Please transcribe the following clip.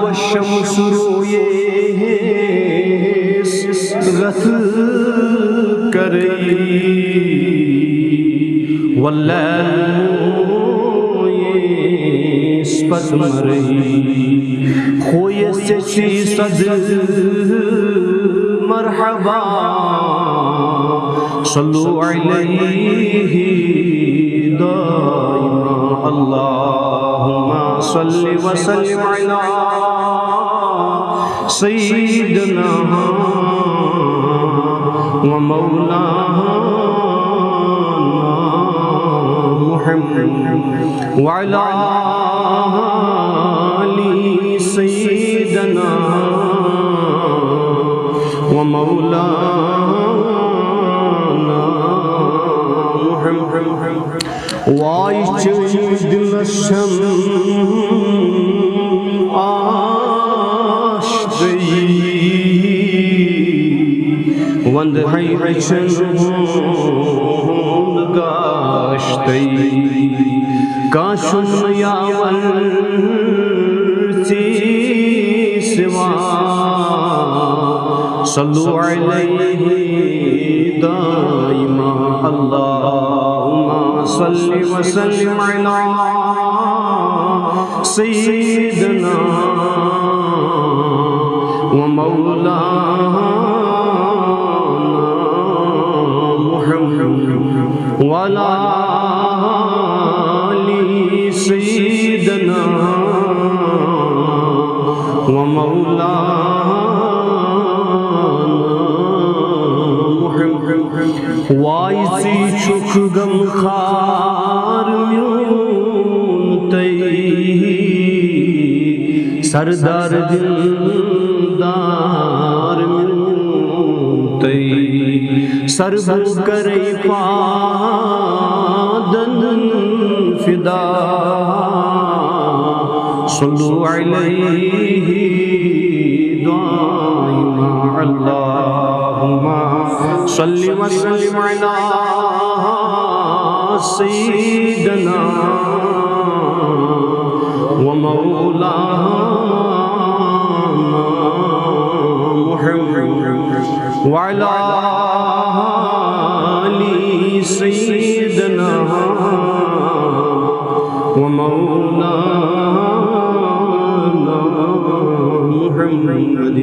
والشمس رویس غث کرئی واللیل پس مرئی خوی سے صد مرحبا صلو علیہ دائما اللہم صل وسلم علی سیدنا و مولانا محمد وعلی آل سیدنا و مولانا محمد وائی چیز دلشم آشتی وند حیرچن گاشتی کاشن یاول سوا صلو علیہ دائما اللہم صل وسلم علی سیدنا و مولانا محمد وعلی آل سیدنا و مولانا محمد وائسی چک غم خار میون تی سردار دلدار میون تی سربو کرے پادن فدا صلو علیہ دائما اللہم صل وسلم علی سیدنا و مولانا محمد وعلی آل سیدنا و مولانا محمد